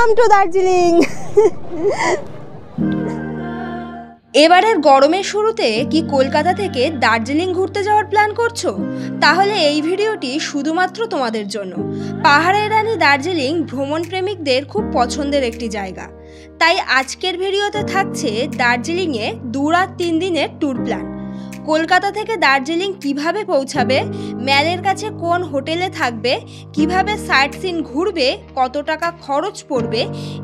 Welcome to Darjeeling. এবারের গরমের শুরুতে কি কলকাতা থেকে দার্জিলিং ঘুরতে যাওয়ার প্ল্যান করছো? তাহলে এই ভিডিওটি শুধুমাত্র তোমাদের জন্য। পাহাড়ের রানী দার্জিলিং ভ্রমণ প্রেমিকদের খুব পছন্দের একটি জায়গা। তাই আজকের ভিডিওতে থাকছে দার্জিলিংয়ে 2 রাত 3 দিনের ট্যুর প্ল্যান। কলকাতা থেকে দার্জিলিং কিভাবে পৌঁছাবে, ম্যালের কাছে কোন হোটেলে থাকবে, কিভাবে সাইট সিন ঘুরবে, কত টাকা খরচ পড়বে,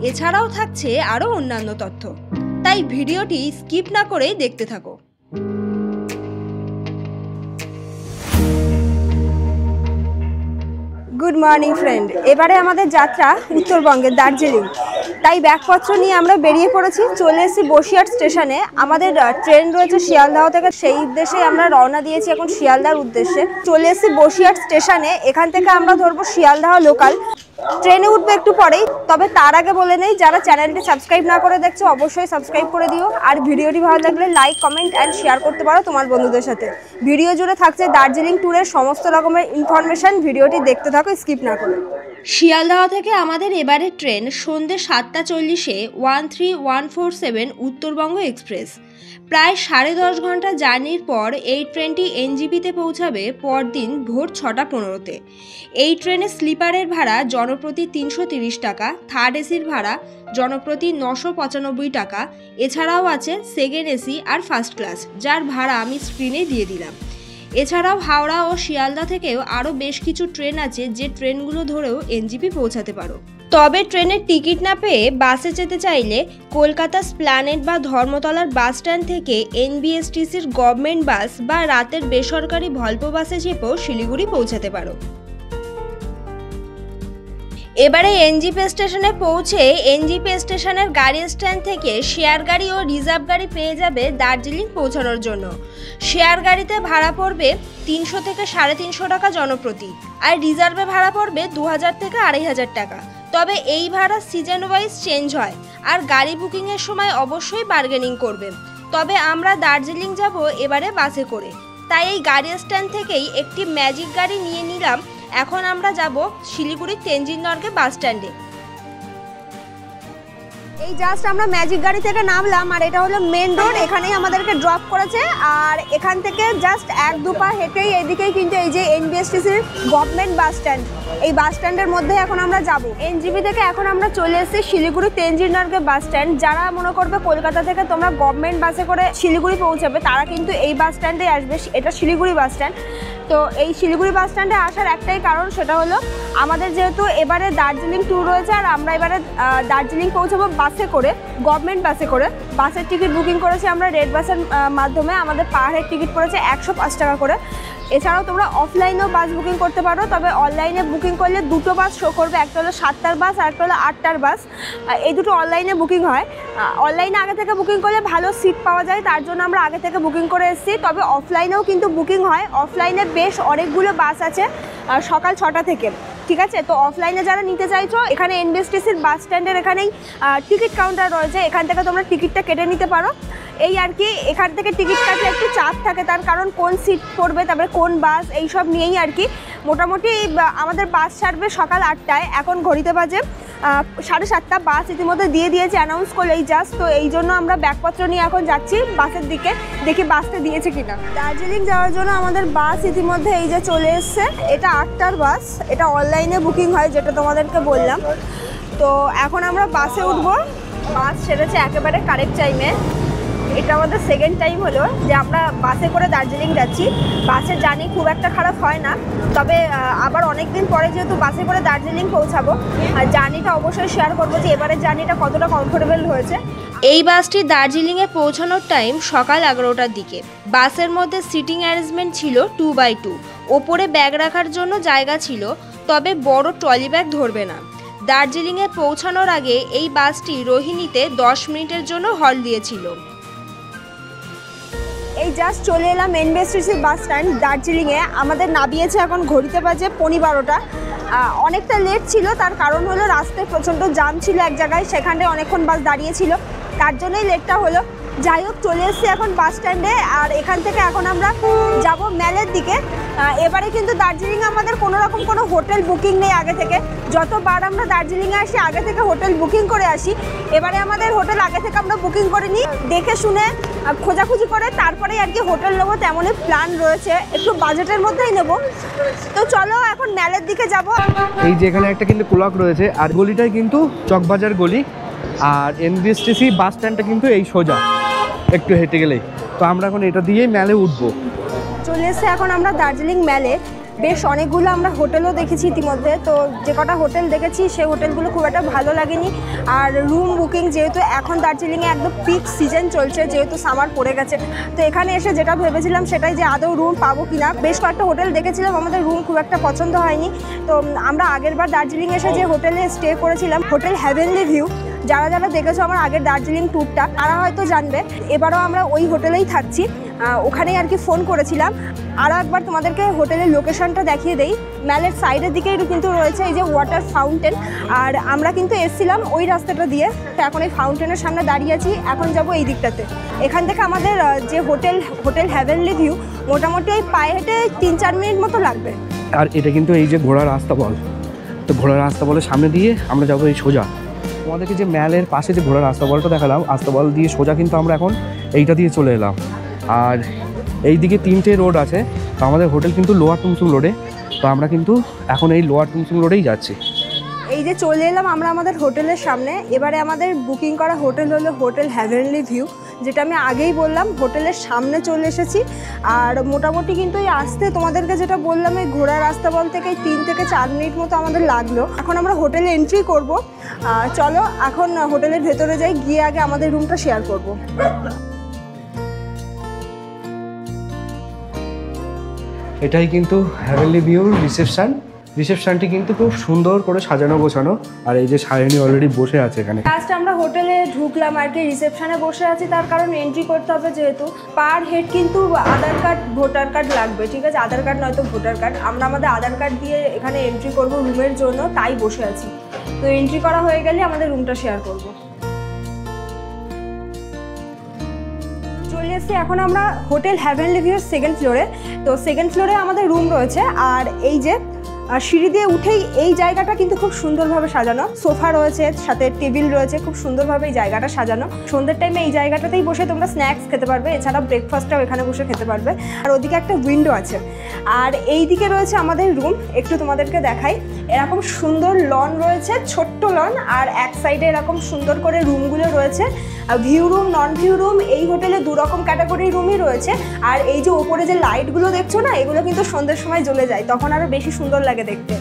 এছাড়াও থাকছে আরও অন্যান্য তথ্য। তাই ভিডিওটি স্কিপ না করেই দেখতে থাকো। Good morning friend. এবারে আমাদের যাত্রা উত্তরবঙ্গের দার্জিলিং। তাই ব্যাগপত্র নিয়ে আমরা বেরিয়ে পড়েছি, চলে এসেছি বসিরহাট স্টেশনে। আমাদের ট্রেন রয়েছে শিয়ালদহ থেকে, সেই উদ্দেশ্যে আমরা রওনা দিয়েছি এখন শিয়ালদার উদ্দেশ্যে। চলে এসেছি বসিরহাট স্টেশনে, এখান থেকে আমরা ধরবো শিয়ালদহ লোকাল। ট্রেনে উঠবো একটু পরেই, তবে তার আগে বলে নেই যারা চ্যানেলটি সাবস্ক্রাইব না করে দেখছো অবশ্যই সাবস্ক্রাইব করে দিও। আর ভিডিওটি ভালো লাগলে লাইক, কমেন্ট অ্যান্ড শেয়ার করতে পারো তোমার বন্ধুদের সাথে। ভিডিও জুড়ে থাকছে দার্জিলিং ট্যুরের সমস্ত রকমের ইনফরমেশন, ভিডিওটি দেখতে থাকো স্কিপ না করে। শিয়ালদহ থেকে আমাদের এবারের ট্রেন সন্ধ্যে 7:40-এ 13147 উত্তরবঙ্গ এক্সপ্রেস। প্রায় 10.5 ঘন্টা জার্নির পর এই ট্রেনটি এনজিপিতে পৌঁছাবে পরদিন ভোর 6:15-তে। এই ট্রেনে স্লিপারের ভাড়া জনপ্রতি 330 টাকা, থার্ড এসির ভাড়া জনপ্রতি 995 টাকা। এছাড়াও আছে সেকেন্ড এসি আর ফার্স্ট ক্লাস, যার ভাড়া আমি স্ক্রিনে দিয়ে দিলাম। এছাড়াও হাওড়া ও শিয়ালদা থেকেও আরও বেশ কিছু ট্রেন আছে, যে ট্রেনগুলো ধরেও এনজিপি পৌঁছাতে পারো। তবে ট্রেনের টিকিট না পেয়ে বাসে যেতে চাইলে কলকাতা স্প্ল্যানেড বা ধর্মতলার বাস স্ট্যান্ড থেকে এনবিএসটিসির গভর্নমেন্ট বাস বা রাতের বেসরকারি ভলভো বাসে চেপেও শিলিগুড়ি পৌঁছাতে পারো। এবারে এনজিপি স্টেশনে পৌঁছে এনজিপি স্টেশনের গাড়ি স্ট্যান্ড থেকে শেয়ার গাড়ি ও রিজার্ভ গাড়ি পেয়ে যাবে দার্জিলিং পৌঁছানোর জন্য। শেয়ার গাড়িতে ভাড়া পড়বে 300 থেকে 350 টাকা জনপ্রতি, আর রিজার্ভে ভাড়া পড়বে 2000 থেকে 2500 টাকা। তবে এই ভাড়া সিজন ওয়াইজ চেঞ্জ হয়, আর গাড়ি বুকিংয়ের সময় অবশ্যই বার্গেনিং করবে। তবে আমরা দার্জিলিং যাব এবারে বাসে করে, তাই এই গাড়ি স্ট্যান্ড থেকেই একটি ম্যাজিক গাড়ি নিয়ে নিলাম। এখন আমরা যাব শিলিগুড়ির তেনজিং নর্গে বাস স্ট্যান্ডে। এই জাস্ট আমরা ম্যাজিক গাড়ি থেকে নামলাম, আর এটা হলো মেন রোড, এখানেই আমাদেরকে ড্রপ করেছে। আর এখান থেকে জাস্ট 1-2 পা হেঁটেই এদিকেই কিন্তু এই যে এনবিএসটিসির গভর্নমেন্ট বাস স্ট্যান্ড, এই বাস স্ট্যান্ডের মধ্যে এখন আমরা যাব। এনজিপি থেকে এখন আমরা চলে এসেছি শিলিগুড়ি তেনজিং নর্গে বাস স্ট্যান্ড। যারা মনে করবে কলকাতা থেকে তোমরা গভর্নমেন্ট বাসে করে শিলিগুড়ি পৌঁছাবে, তারা কিন্তু এই বাস স্ট্যান্ডে আসবে। এটা শিলিগুড়ি বাস স্ট্যান্ড। তো এই শিলিগুড়ি বাস স্ট্যান্ডে আসার একটাই কারণ, সেটা হলো আমাদের যেহেতু এবারে দার্জিলিং ট্যুর রয়েছে, আর আমরা এবারে দার্জিলিং পৌঁছাবো বাসে করে, গভর্নমেন্ট বাসে করে। বাসের টিকিট বুকিং করেছি আমরা রেড বাসের মাধ্যমে। আমাদের পাহাড়ের টিকিট পড়েছে 105 টাকা করে। এছাড়াও তোমরা অফলাইনেও বাস বুকিং করতে পারো, তবে অনলাইনে বুকিং করলে 2টো বাস শো করবে, একটা হলো 7টার বাস আর একটা হলো 8টার বাস। এই দুটো অনলাইনে বুকিং হয়। অনলাইনে আগে থেকে বুকিং করলে ভালো সিট পাওয়া যায়, তার জন্য আমরা আগে থেকে বুকিং করে এসেছি। তবে অফলাইনেও কিন্তু বুকিং হয়। অফলাইনে বেশ অনেকগুলো বাস আছে সকাল 6টা থেকে, ঠিক আছে? তো অফলাইনে যারা নিতে চাইছো, এখানে এনবিএসটিসির বাস স্ট্যান্ডের এখানেই টিকিট কাউন্টার রয়েছে, এখান থেকে তোমরা টিকিটটা কেটে নিতে পারো। এই আর কি, এখান থেকে টিকিট কাটলে একটু চাপ থাকে, তার কারণ কোন সিট পড়বে, তারপরে কোন বাস, এইসব নিয়েই আর কি। মোটামুটি আমাদের বাস ছাড়বে সকাল 8টায়, এখন ঘড়িতে বাজে 7:30। বাস ইতিমধ্যে দিয়ে দিয়েছে, অ্যানাউন্স করলো এই জাস্ট। তো এই জন্য আমরা ব্যাগপত্র নিয়ে এখন যাচ্ছি বাসের দিকে, দেখি বাসটা দিয়েছে কিনা। দার্জিলিং যাওয়ার জন্য আমাদের বাস ইতিমধ্যে এই যে চলে এসছে। এটা 8টার বাস, এটা অনলাইনে বুকিং হয়, যেটা তোমাদেরকে বললাম। তো এখন আমরা বাসে উঠবো। বাস ছেড়েছে একেবারে কারেক্ট টাইমে। এটা আমাদের সেকেন্ড টাইম হলো যে আমরা বাসে করে দার্জিলিং যাচ্ছি। বাসের জার্নি খুব একটা খারাপ হয় না, তবে আবার অনেক দিন পরে যেহেতু বাসে করে দার্জিলিং পৌঁছাবো, আর জার্নিটা অবশ্যই শেয়ার করবো যে এবারের জার্নিটা কতটা কমফোর্টেবল হয়েছে। এই বাসটি দার্জিলিংয়ে পৌঁছানোর টাইম সকাল 11টার দিকে। বাসের মধ্যে সিটিং অ্যারেঞ্জমেন্ট ছিল 2x2, ওপরে ব্যাগ রাখার জন্য জায়গা ছিল, তবে বড় ট্রলি ব্যাগ ধরবে না। দার্জিলিংয়ে পৌঁছানোর আগে এই বাসটি রোহিণীতে 10 মিনিটের জন্য হল্ট দিয়েছিল। এই জাস্ট চলে এলাম এনবিএসটিসির বাস স্ট্যান্ড দার্জিলিংয়ে। আমাদের নামিয়েছে এখন ঘড়িতে বাজে 12:15। অনেকটা লেট ছিল, তার কারণ হলো রাস্তায় প্রচণ্ড জাম ছিল এক জায়গায়, সেখানে অনেকক্ষণ বাস দাঁড়িয়েছিল, তার জন্যই লেটটা হলো। যাই হোক, চলে এসেছি এখন বাস স্ট্যান্ডে, আর এখান থেকে এখন আমরা যাব ম্যালের দিকে। এবারে কিন্তু দার্জিলিংয়ে আমাদের কোনো রকম কোনো হোটেল বুকিং নেই আগে থেকে। যতবার আমরা দার্জিলিংয়ে আসি আগে থেকে হোটেল বুকিং করে আসি। এবারে আমাদের হোটেল আগে থেকে আমরা বুকিং করে নিই, দেখে শুনে খোঁজাখুঁজি করে তারপরেই আর কি হোটেল নেবো, তেমনই প্ল্যান রয়েছে। একটু বাজেটের মধ্যেই নেব। তো চলো এখন ম্যালের দিকে যাব। এই যে এখানে একটা কিন্তু ক্লক রয়েছে, আর গলিটাই কিন্তু চকবাজার গলি, আর এনবিএসটিসি বাস স্ট্যান্ডটা কিন্তু এই সোজা একটু হেঁটে গেলেই। তো আমরা এখন এটা দিয়েই ম্যালে উঠবো। চলে এসে এখন আমরা দার্জিলিং ম্যালে। বেশ অনেকগুলো আমরা হোটেলও দেখেছি ইতিমধ্যে। তো যে কটা হোটেল দেখেছি সেই হোটেলগুলো খুব একটা ভালো লাগেনি। আর রুম বুকিং, যেহেতু এখন দার্জিলিংয়ে একদম পিক সিজন চলছে, যেহেতু সামার পড়ে গেছে, তো এখানে এসে যেটা ভেবেছিলাম সেটাই যে আদৌ রুম পাবো কিনা। বেশ কয়েকটা হোটেল দেখেছিলাম, আমাদের রুম খুব একটা পছন্দ হয়নি। তো আমরা আগের বার দার্জিলিং এসে যে হোটেলে স্টে করেছিলাম, হোটেল হেভেনলি ভিউ, যারা যারা দেখেছো আমার আগের দার্জিলিং ট্যুরটা তারা হয়তো জানবে। এবারও আমরা ওই হোটেলেই থাকছি, ওখানেই আর কি ফোন করেছিলাম। আরও একবার তোমাদেরকে হোটেলের লোকেশনটা দেখিয়ে দেই। ম্যালের সাইডের দিকেই কিন্তু রয়েছে এই যে ওয়াটার ফাউন্টেন, আর আমরা কিন্তু এসেছিলাম ওই রাস্তাটা দিয়ে। তো এখন এই ফাউন্টেনের সামনে দাঁড়িয়ে আছি, এখন যাব এই দিকটাতে। এখান থেকে আমাদের যে হোটেল হেভেনলি ভিউ, মোটামুটি ওই পায়ে হেঁটে 3-4 মিনিট মতো লাগবে। আর এটা কিন্তু এই যে ঘোড়ার রাস্তা বল, তো ঘোড়ার রাস্তা বলের সামনে দিয়ে আমরা যাবো এই সোজা। আমাদেরকে যে ম্যালের পাশে যে ঘোড়ার রাস্তা বলটা দেখালাম, রাস্তা বল দিয়ে সোজা কিন্তু আমরা এখন এইটা দিয়ে চলে এলাম। আর এই দিকে 3টে রোড আছে। তো আমাদের হোটেল কিন্তু লোয়ার টুমসুং রোডে, তো আমরা কিন্তু এখন এই লোয়ার টুমসুং রোডেই যাচ্ছি। এই যে চলে এলাম আমরা আমাদের হোটেলের সামনে। এবারে আমাদের বুকিং করা হোটেল হলো হোটেল হেভেনলি ভিউ, যেটা আমি আগেই বললাম। হোটেলের সামনে চলে এসেছি, আর মোটামুটি কিন্তু এই আসতে তোমাদেরকে যেটা বললাম, এই ঘোড়া রাস্তা বল থেকে 3 থেকে 4 মিনিট মতো আমাদের লাগলো। এখন আমরা হোটেলে এন্ট্রি করব। চলো এখন হোটেলের ভেতরে যাই, গিয়ে আগে আমাদের রুমটা শেয়ার করব। এটাই কিন্তু হেভেনলি ভিউর রিসেপশনটি কিন্তু খুব সুন্দর করে সাজানো গোছানো। আর এই যে সায়নী অলরেডি বসে আছে এখানে। ফার্স্ট আমরা হোটেলে ঢুকলাম আর কি, রিসেপশনে বসে আছি, তার কারণ এন্ট্রি করতে হবে যেহেতু। পার হেড কিন্তু আধার কার্ড, ভোটার কার্ড লাগবে, ঠিক আছে? আধার কার্ড নয়তো ভোটার কার্ড। আমরা আমাদের আধার কার্ড দিয়ে এখানে এন্ট্রি করব রুমের জন্য, তাই বসে আছি। তো এন্ট্রি করা হয়ে গেলে আমাদের রুমটা শেয়ার করব। চলে এসেছি এখন আমরা হোটেল হেভেনলি ভিউর 2nd ফ্লোরে। তো 2nd ফ্লোরে আমাদের রুম রয়েছে, আর এই যে সিঁড়ি দিয়ে উঠেই এই জায়গাটা কিন্তু খুব সুন্দরভাবে সাজানো। সোফা রয়েছে, সাথে টেবিল রয়েছে, খুব সুন্দরভাবে এই জায়গাটা সাজানো। সন্ধ্যের টাইমে এই জায়গাটাতেই বসে তোমরা স্ন্যাক্স খেতে পারবে, এছাড়া ব্রেকফাস্টটাও এখানে বসে খেতে পারবে। আর ওদিকে একটা উইন্ডো আছে, আর এই দিকে রয়েছে আমাদের রুম। একটু তোমাদেরকে দেখাই। এরকম সুন্দর লন রয়েছে, ছোট্ট লন, আর এক সাইডে এরকম সুন্দর করে রুমগুলো রয়েছে। View room, non view room, এই হোটেলে 2 রকম ক্যাটাগরির রুমই রয়েছে। আর এই যে ওপরে যে লাইটগুলো দেখছো না, এগুলো কিন্তু সন্ধ্যের সময় জ্বলে যায়, তখন আরও বেশি সুন্দর লাগে দেখতে।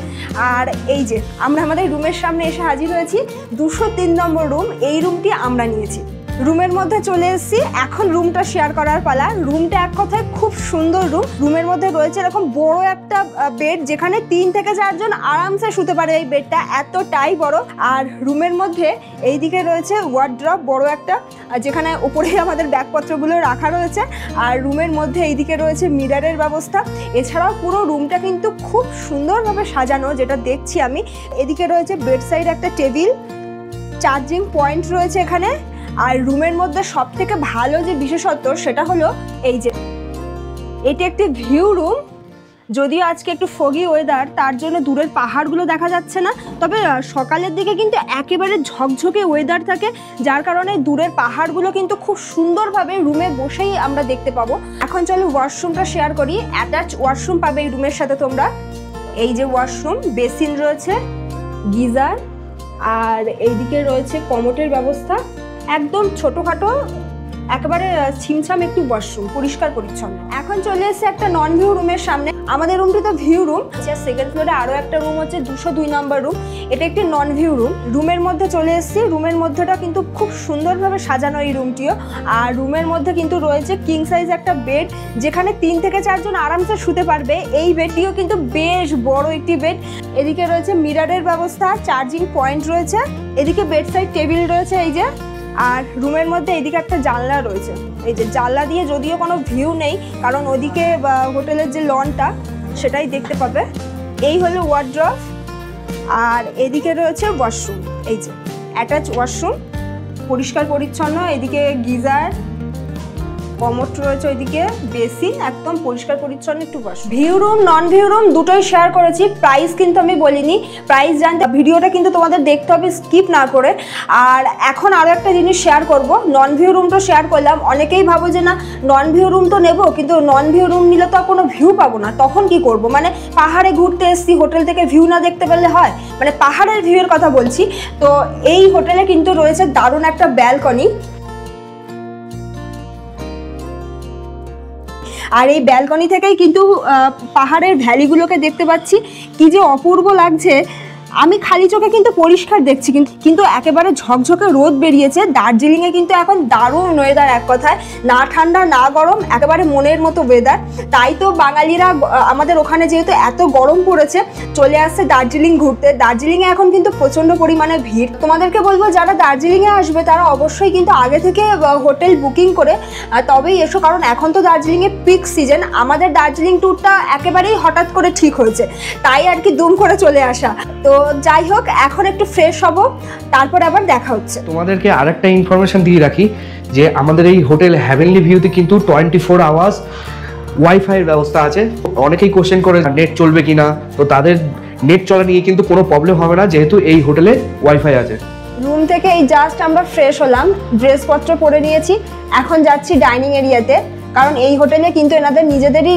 আর এই যে আমরা আমাদের রুমের সামনে এসে হাজির হয়েছি। 203 নম্বর রুম, এই রুমটি আমরা নিয়েছি। রুমের মধ্যে চলে এসেছি, এখন রুমটা শেয়ার করার পালা। রুমটা এক কথায় খুব সুন্দর রুম। রুমের মধ্যে রয়েছে এরকম বড় একটা বেড, যেখানে 3 থেকে 4 জন আরামসে শুতে পারে। এই বেডটা এতটাই বড়। আর রুমের মধ্যে এইদিকে রয়েছে ওয়ার্ড্রপ বড় একটা, যেখানে ওপরেই আমাদের ব্যাগপত্রগুলো রাখা রয়েছে। আর রুমের মধ্যে এইদিকে রয়েছে মিররের ব্যবস্থা। এছাড়াও পুরো রুমটা কিন্তু খুব সুন্দরভাবে সাজানো, যেটা দেখছি আমি। এদিকে রয়েছে বেড সাইড একটা টেবিল, চার্জিং পয়েন্ট রয়েছে এখানে। আর রুমের মধ্যে সব থেকে ভালো যে বিশেষত্ব সেটা হলো এই যে এটি একটি ভিউ রুম। যদিও আজকে একটু ফগি ওয়েদার, তার জন্য দূরের পাহাড়গুলো দেখা যাচ্ছে না, তবে সকালের দিকে কিন্তু একেবারে ঝকঝকে ওয়েদার থাকে, যার কারণে দূরের পাহাড়গুলো কিন্তু খুব সুন্দরভাবে রুমে বসেই আমরা দেখতে পাবো। এখন চলো ওয়াশরুমটা শেয়ার করি। অ্যাটাচ ওয়াশরুম পাবে এই রুমের সাথে তোমরা। এই যে ওয়াশরুম, বেসিন রয়েছে, গিজার, আর এইদিকে রয়েছে কমোটের ব্যবস্থা। একদম ছোটোখাটো, একেবারে ছিমছাম একটু ওয়াশরুম, পরিষ্কার পরিচ্ছন্ন। এখন চলে এসেছে একটা নন ভিউ রুমের সামনে। আমাদের রুমটি তো ভিউ রুম, 2nd ফ্লোরে আরও একটা রুম হচ্ছে 202 নম্বর রুম। এটা একটি নন ভিউ রুম। রুমের মধ্যে চলে এসেছি। রুমের মধ্যেটা কিন্তু খুব সুন্দরভাবে সাজানো এই রুমটিও। আর রুমের মধ্যে কিন্তু রয়েছে কিং সাইজ একটা বেড, যেখানে 3 থেকে 4 জন আরামসে শুতে পারবে। এই বেডটিও কিন্তু বেশ বড় একটি বেড। এদিকে রয়েছে মিররের ব্যবস্থা, চার্জিং পয়েন্ট রয়েছে, এদিকে বেড সাইড টেবিল রয়েছে এই যে। আর রুমের মধ্যে এইদিকে একটা জানলা রয়েছে। এই যে জানলা দিয়ে যদিও কোনো ভিউ নেই, কারণ ওদিকে হোটেলের যে লনটা সেটাই দেখতে পাবে। এই হলো ওয়ার্ড্রপ, আর এদিকে রয়েছে ওয়াশরুম। এই যে অ্যাটাচ ওয়াশরুম, পরিষ্কার পরিচ্ছন্ন। এদিকে গিজার, কমোড রয়েছে ওইদিকে, বেসিন একদম পরিষ্কার পরিচ্ছন্ন, একটু বস। View room non view room দুটোই শেয়ার করেছি। প্রাইস কিন্তু আমি বলিনি, প্রাইস জানতে ভিডিওটা কিন্তু তোমাদের দেখতে হবে স্কিপ না করে। আর এখন আরও একটা জিনিস শেয়ার করব, নন ভিউ রুম তো শেয়ার করলাম, অনেকেই ভাবো যে না নন ভিউ রুম তো নেবো, কিন্তু নন ভিউ রুম নিলে তো কোনো ভিউ পাবো না, তখন কি করব? মানে পাহাড়ে ঘুরতে এসেছি, হোটেল থেকে ভিউ না দেখতে পারলে হয়? মানে পাহাড়ের ভিউয়ের কথা বলছি। তো এই হোটেলে কিন্তু রয়েছে দারুণ একটা ব্যালকনি, আর এই ব্যালকনি থেকেই কিন্তু পাহাড়ের ভ্যালিগুলোকে দেখতে পাচ্ছি, কি যে অপূর্ব লাগছে। আমি খালি চোখে কিন্তু পরিষ্কার দেখছি, কিন্তু একেবারে ঝকঝকে রোদ বেরিয়েছে। দার্জিলিংয়ে কিন্তু এখন দারুণ ওয়েদার, এক কথায় না ঠান্ডা না গরম, একেবারে মনের মতো ওয়েদার। তাই তো বাঙালিরা আমাদের ওখানে যেহেতু এত গরম পড়েছে চলে আসছে দার্জিলিং ঘুরতে। দার্জিলিংয়ে এখন কিন্তু প্রচণ্ড পরিমাণে ভিড়। তোমাদেরকে বলবো যারা দার্জিলিংয়ে আসবে তারা অবশ্যই কিন্তু আগে থেকে হোটেল বুকিং করে তবেই এসো, কারণ এখন তো দার্জিলিংয়ে পিক সিজন। আমাদের দার্জিলিং ট্যুরটা একেবারেই হঠাৎ করে ঠিক হয়েছে, তাই আর কি দুম করে চলে আসা। তো যাই হোক, এখন একটু ফ্রেশ হব, তারপর আবার দেখা হচ্ছে। তোমাদেরকে আরেকটা ইনফরমেশন দিয়ে রাখি যে আমাদের এই হোটেল হেভেনলি ভিউতে কিন্তু 24 আওয়ার্স ওয়াইফাইয়ের ব্যবস্থা আছে। অনেকেই কোশ্চেন করে নেট চলবে কিনা, তো তাদের নেট চলা নিয়ে কিন্তু কোনো প্রবলেম হবে না, যেহেতু এই হোটেলে ওয়াইফাই আছে। রুম থেকে এই জাস্ট আমরা ফ্রেশ হলাম, ড্রেসপত্র পরে নিয়েছি, এখন যাচ্ছি ডাইনিং এরিয়াতে, কারণ এই হোটেলে কিন্তু এনাদের নিজেদেরই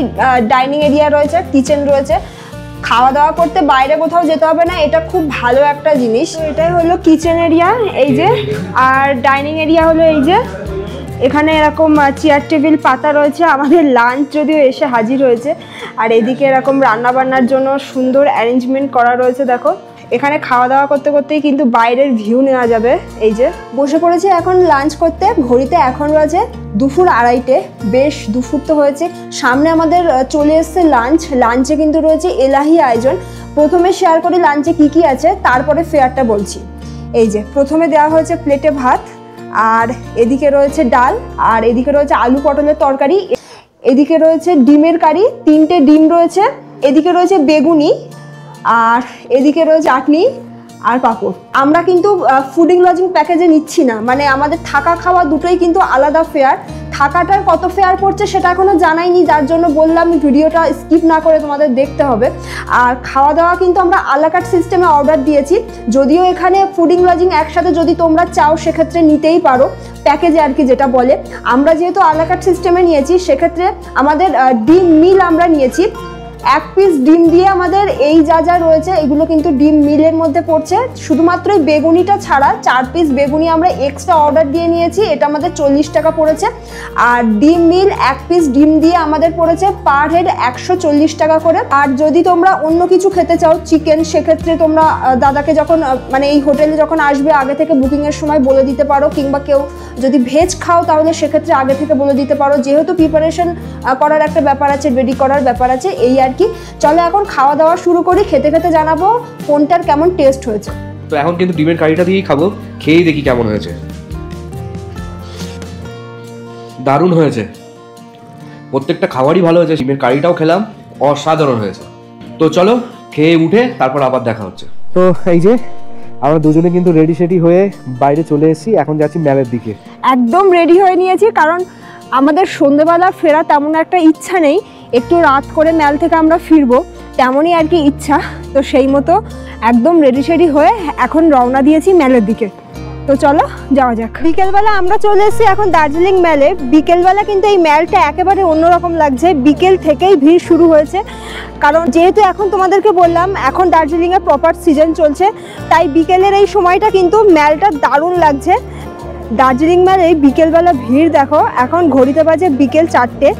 ডাইনিং এরিয়া রয়েছে, কিচেন রয়েছে। খাওয়া দাওয়া করতে বাইরে কোথাও যেতে হবে না, এটা খুব ভালো একটা জিনিস। এটাই হলো কিচেন এরিয়া, এই যে, আর ডাইনিং এরিয়া হলো এই যে, এখানে এরকম চেয়ার টেবিল পাতা রয়েছে। আমাদের লাঞ্চ যদিও এসে হাজির হয়েছে, আর এদিকে এরকম রান্না বান্নার জন্য সুন্দর অ্যারেঞ্জমেন্ট করা রয়েছে। দেখো, এখানে খাওয়া দাওয়া করতে করতেই কিন্তু বাইরের ভিউ নেওয়া যাবে। এই যে বসে পড়েছে এখন লাঞ্চ করতে, ঘড়িতে এখন বাজে দুপুর 2:30, বেশ দুপুর তো হয়েছে। সামনে আমাদের চলে এসছে লাঞ্চ, লাঞ্চে কিন্তু রয়েছে এলাহি আয়োজন। প্রথমে শেয়ার করি লাঞ্চে কি কি আছে, তারপরে ফেয়ারটা বলছি। এই যে প্রথমে দেওয়া হয়েছে প্লেটে ভাত, আর এদিকে রয়েছে ডাল, আর এদিকে রয়েছে আলু পটলের তরকারি, এদিকে রয়েছে ডিমের কারি, 3টে ডিম রয়েছে, এদিকে রয়েছে বেগুনি, আর এদিকে রয়েছে চাটনি আর পাঁপড়। আমরা কিন্তু ফুডিং লজিং প্যাকেজে নিচ্ছি না, মানে আমাদের থাকা খাওয়া দুটোই কিন্তু আলাদা ফেয়ার। থাকাটার কত ফেয়ার পড়ছে সেটা এখনও জানাইনি, যার জন্য বললাম ভিডিওটা স্কিপ না করে তোমাদের দেখতে হবে। আর খাওয়া দাওয়া কিন্তু আমরা আলাকাট সিস্টেমে অর্ডার দিয়েছি, যদিও এখানে ফুডিং লজিং একসাথে যদি তোমরা চাও সেক্ষেত্রে নিতেই পারো, প্যাকেজে আর কি যেটা বলে। আমরা যেহেতু আলাকাট সিস্টেমে নিয়েছি সেক্ষেত্রে আমাদের ডিম মিল আমরা নিয়েছি। 1 পিস ডিম দিয়ে আমাদের এই যা যা রয়েছে এগুলো কিন্তু ডিম মিলের মধ্যে পড়ছে। শুধুমাত্র এই বেগুনিটা ছাড়া 4 পিস বেগুনি আমরা এক্সট্রা অর্ডার দিয়ে নিয়েছি, এটা আমাদের 40 টাকা পড়েছে। আর ডিম মিল 1 পিস ডিম দিয়ে আমাদের পড়েছে পার হেড 140 টাকা করে। আর যদি তোমরা অন্য কিছু খেতে চাও, চিকেন, সেক্ষেত্রে তোমরা দাদাকে যখন মানে এই হোটেলে যখন আসবে আগে থেকে বুকিংয়ের সময় বলে দিতে পারো, কিংবা কেউ যদি ভেজ খাও তাহলে সেক্ষেত্রে আগে থেকে বলে দিতে পারো, যেহেতু প্রিপারেশন করার একটা ব্যাপার আছে, রেডি করার ব্যাপার আছে, এই আর কি। চলো এখন খাওয়া দাওয়া শুরু করি, খেতে খেতে জানাবো কোনটার কেমন টেস্ট হয়েছে। তো এখন কিন্তু ডিমের কারিটা দিয়েই খাবো, খেয়েই দেখি কেমন হয়েছে। দারুণ হয়েছে, প্রত্যেকটা খাবারই ভালো হয়েছে, ডিমের কারিটাও খেলাম, অসাধারণ হয়েছে। তো চলো খেয়ে উঠে তারপর আবার দেখা হচ্ছে। তো এই যে আমরা দুজনে কিন্তু রেডি সেডি হয়ে বাইরে চলে এসেছি, এখন যাচ্ছি ম্যালের দিকে। একদম রেডি হয়ে নিয়েছি, কারণ আমাদের সন্ধ্যেবেলা ফেরা তেমন একটা ইচ্ছা নেই, একটু রাত করে ম্যাল থেকে আমরা ফিরবো তেমনই আর কি ইচ্ছা। তো সেই মতো একদম রেডি সেডি হয়ে এখন রওনা দিয়েছি ম্যালের দিকে। তো চলো যাওয়া যাক। বিকেলবেলা আমরা চলে এসেছি এখন দার্জিলিং ম্যালে। বিকেলবেলা কিন্তু এই ম্যালটা একেবারে অন্যরকম লাগছে, বিকেল থেকেই ভিড় শুরু হয়েছে, কারণ যেহেতু এখন তোমাদেরকে বললাম এখন দার্জিলিংয়ে প্রপার সিজন চলছে, তাই বিকেলের এই সময়টা কিন্তু ম্যালটা দারুণ লাগছে। দার্জিলিং ম্যালে বিকেলবেলা ভিড় দেখো, এখন ঘড়িতে বাজে বিকেল 4টে,